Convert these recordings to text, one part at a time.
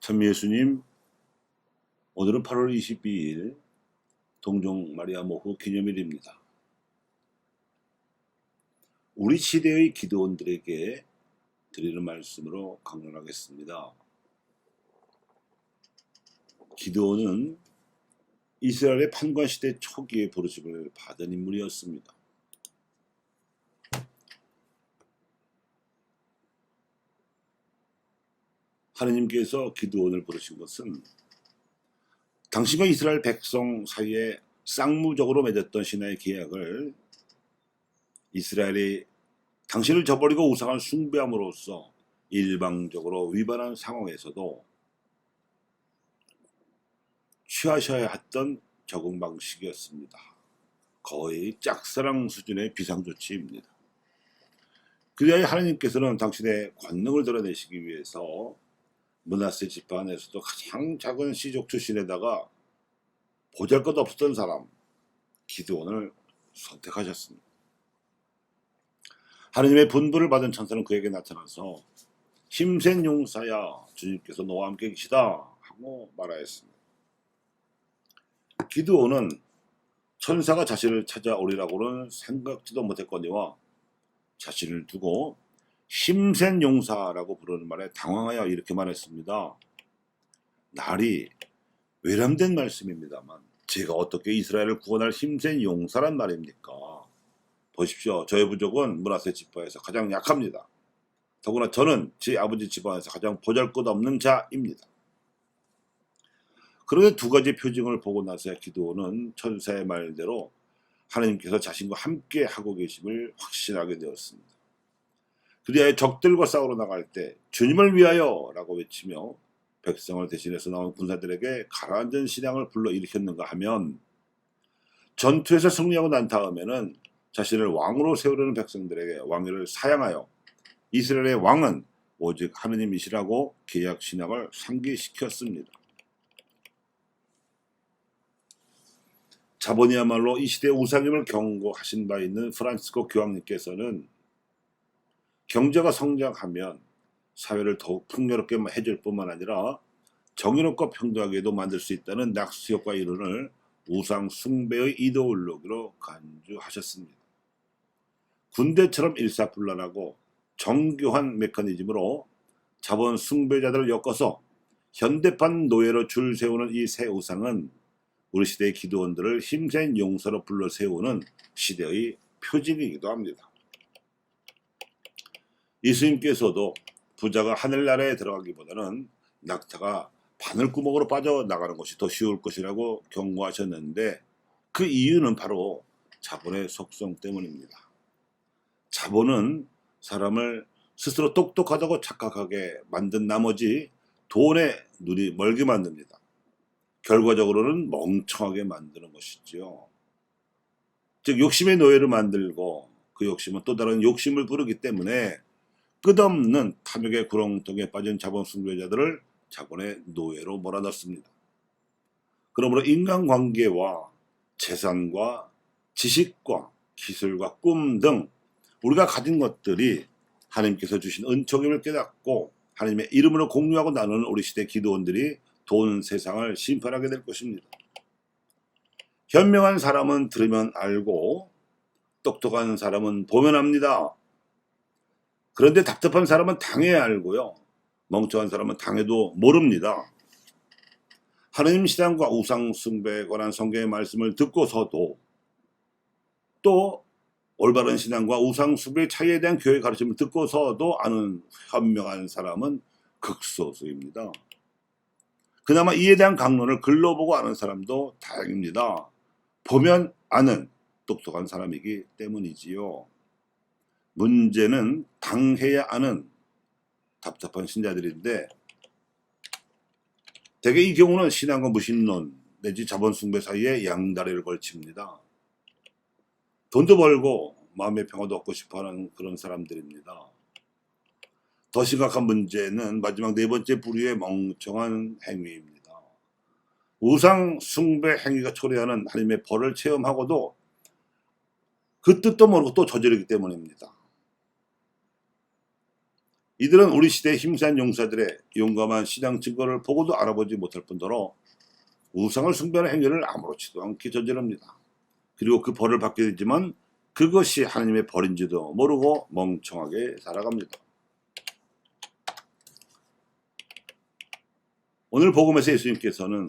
참 예수님, 오늘은 8월 22일 동정 마리아 모후 기념일입니다. 우리 시대의 기도원들에게 드리는 말씀으로 강론하겠습니다. 기드온은 이스라엘의 판관시대 초기에 부르심을 받은 인물이었습니다. 하느님께서 기드온을 부르신 것은 당신과 이스라엘 백성 사이에 쌍무적으로 맺었던 신화의 계약을 이스라엘이 당신을 저버리고 우상을 숭배함으로써 일방적으로 위반한 상황에서도 취하셔야 했던 적응 방식이었습니다. 거의 짝사랑 수준의 비상조치입니다. 그리하여 하나님께서는 당신의 권능을 드러내시기 위해서 므낫세 지파 안에서도 가장 작은 시족 출신에다가 보잘것 없었던 사람 기드온을 선택하셨습니다. 하나님의 분부를 받은 천사는 그에게 나타나서 힘센 용사야, 주님께서 너와 함께 계시다 하고 말하였습니다. 기드온은 천사가 자신을 찾아오리라고는 생각지도 못했거니와 자신을 두고 힘센 용사라고 부르는 말에 당황하여 이렇게 말했습니다. 날이 외람된 말씀입니다만 제가 어떻게 이스라엘을 구원할 힘센 용사란 말입니까? 보십시오. 저의 부족은 므낫세 지파에서 가장 약합니다. 더구나 저는 제 아버지 집안에서 가장 보잘것없는 자입니다. 그런데 두 가지 표징을 보고 나서야 기드온은 천사의 말대로 하나님께서 자신과 함께 하고 계심을 확신하게 되었습니다. 그리하여 적들과 싸우러 나갈 때 주님을 위하여 라고 외치며 백성을 대신해서 나온 군사들에게 가라앉은 신앙을 불러일으켰는가 하면 전투에서 승리하고 난 다음에는 자신을 왕으로 세우려는 백성들에게 왕위를 사양하여 이스라엘의 왕은 오직 하느님이시라고 계약 신앙을 상기시켰습니다. 자본이야말로 이 시대의 우상임을 경고하신 바 있는 프란시스코 교황님께서는 경제가 성장하면 사회를 더욱 풍요롭게 해줄 뿐만 아니라 정의롭고 평등하게도 만들 수 있다는 낙수효과 이론을 우상 숭배의 이데올로기로 간주하셨습니다. 군대처럼 일사불란하고 정교한 메커니즘으로 자본 숭배자들을 엮어서 현대판 노예로 줄 세우는 이 새 우상은 우리 시대의 기도원들을 힘센 용사로 불러 세우는 시대의 표징이기도 합니다. 예수님께서도 부자가 하늘나라에 들어가기보다는 낙타가 바늘구멍으로 빠져나가는 것이 더 쉬울 것이라고 경고하셨는데 그 이유는 바로 자본의 속성 때문입니다. 자본은 사람을 스스로 똑똑하다고 착각하게 만든 나머지 돈에 눈이 멀게 만듭니다. 결과적으로는 멍청하게 만드는 것이지요. 즉 욕심의 노예를 만들고 그 욕심은 또 다른 욕심을 부르기 때문에 끝없는 탐욕의 구렁텅이에 빠진 자본 숭배자들을 자본의 노예로 몰아넣습니다. 그러므로 인간관계와 재산과 지식과 기술과 꿈 등 우리가 가진 것들이 하나님께서 주신 은총임을 깨닫고 하나님의 이름으로 공유하고 나누는 우리 시대 기도원들이 돈 세상을 심판하게 될 것입니다. 현명한 사람은 들으면 알고 똑똑한 사람은 보면 합니다. 그런데 답답한 사람은 당해야 알고요. 멍청한 사람은 당해도 모릅니다. 하느님 신앙과 우상 숭배에 관한 성경의 말씀을 듣고서도 또 올바른 신앙과 우상 숭배의 차이에 대한 교회 가르침을 듣고서도 아는 현명한 사람은 극소수입니다. 그나마 이에 대한 강론을 글로 보고 아는 사람도 다행입니다. 보면 아는 똑똑한 사람이기 때문이지요. 문제는 당해야 아는 답답한 신자들인데 대개 이 경우는 신앙과 무신론 내지 자본 숭배 사이에 양다리를 걸칩니다. 돈도 벌고 마음의 평화도 얻고 싶어하는 그런 사람들입니다. 더 심각한 문제는 마지막 네 번째 부류의 멍청한 행위입니다. 우상 숭배 행위가 초래하는 하나님의 벌을 체험하고도 그 뜻도 모르고 또 저지르기 때문입니다. 이들은 우리 시대의 힘센 용사들의 용감한 신앙 증거를 보고도 알아보지 못할 뿐더러 우상을 숭배하는 행위를 아무렇지도 않게 저지릅니다. 그리고 그 벌을 받게 되지만 그것이 하나님의 벌인지도 모르고 멍청하게 살아갑니다. 오늘 복음에서 예수님께서는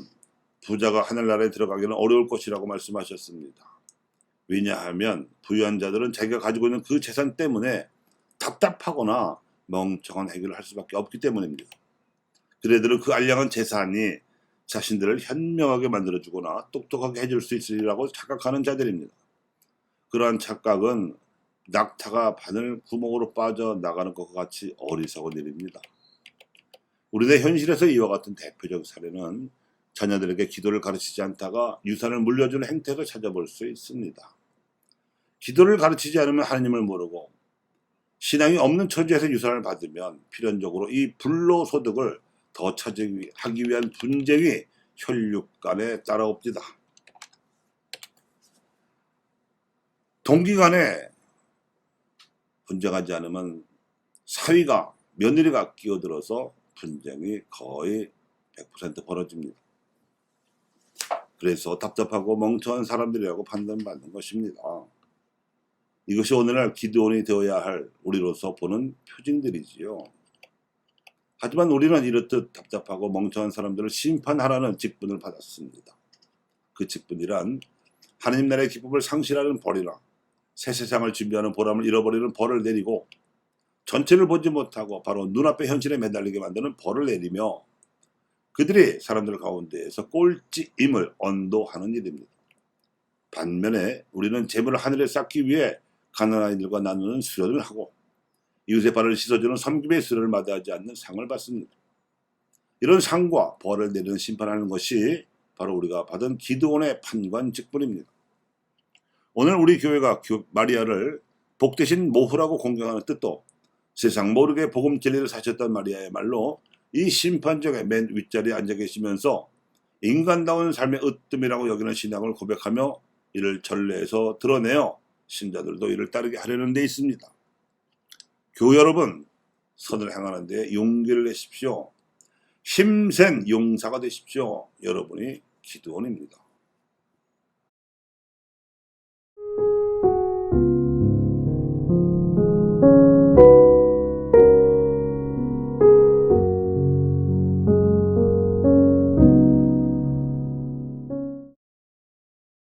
부자가 하늘나라에 들어가기는 어려울 것이라고 말씀하셨습니다. 왜냐하면 부유한 자들은 자기가 가지고 있는 그 재산 때문에 답답하거나 멍청한 행위를 할 수밖에 없기 때문입니다. 그들은 그 알량한 재산이 자신들을 현명하게 만들어주거나 똑똑하게 해줄 수 있으리라고 착각하는 자들입니다. 그러한 착각은 낙타가 바늘 구멍으로 빠져나가는 것과 같이 어리석은 일입니다. 우리네 현실에서 이와 같은 대표적 사례는 자녀들에게 기도를 가르치지 않다가 유산을 물려주는 행태를 찾아볼 수 있습니다. 기도를 가르치지 않으면 하나님을 모르고 신앙이 없는 처지에서 유산을 받으면 필연적으로 이 불로소득을 더 차지하기 위한 분쟁이 혈육간에 따라옵니다. 동기간에 분쟁하지 않으면 사위가 며느리가 끼어들어서 분쟁이 거의 100% 벌어집니다. 그래서 답답하고 멍청한 사람들이라고 판단받는 것입니다. 이것이 오늘날 기드온이 되어야 할 우리로서 보는 표징들이지요. 하지만 우리는 이렇듯 답답하고 멍청한 사람들을 심판하라는 직분을 받았습니다. 그 직분이란 하나님 나라의 기쁨을 상실하는 벌이나 새 세상을 준비하는 보람을 잃어버리는 벌을 내리고 전체를 보지 못하고 바로 눈앞의 현실에 매달리게 만드는 벌을 내리며 그들이 사람들 가운데에서 꼴찌임을 언도하는 일입니다. 반면에 우리는 재물을 하늘에 쌓기 위해 가난한 이들과 나누는 수련을 하고 이웃의 발을 씻어주는 섬김의 수련을 마다하지 않는 상을 받습니다. 이런 상과 벌을 내리는 심판하는 것이 바로 우리가 받은 기드온의 판관 직분입니다. 오늘 우리 교회가 마리아를 복되신 모후라고 공경하는 뜻도 세상 모르게 복음 진리를 사셨던 마리아의 말로 이 심판정의 맨 윗자리에 앉아 계시면서 인간다운 삶의 으뜸이라고 여기는 신앙을 고백하며 이를 전례에서 드러내어 신자들도 이를 따르게 하려는 데 있습니다. 교회 여러분, 선을 행하는 데 용기를 내십시오. 힘센 용사가 되십시오. 여러분이 기드온입니다.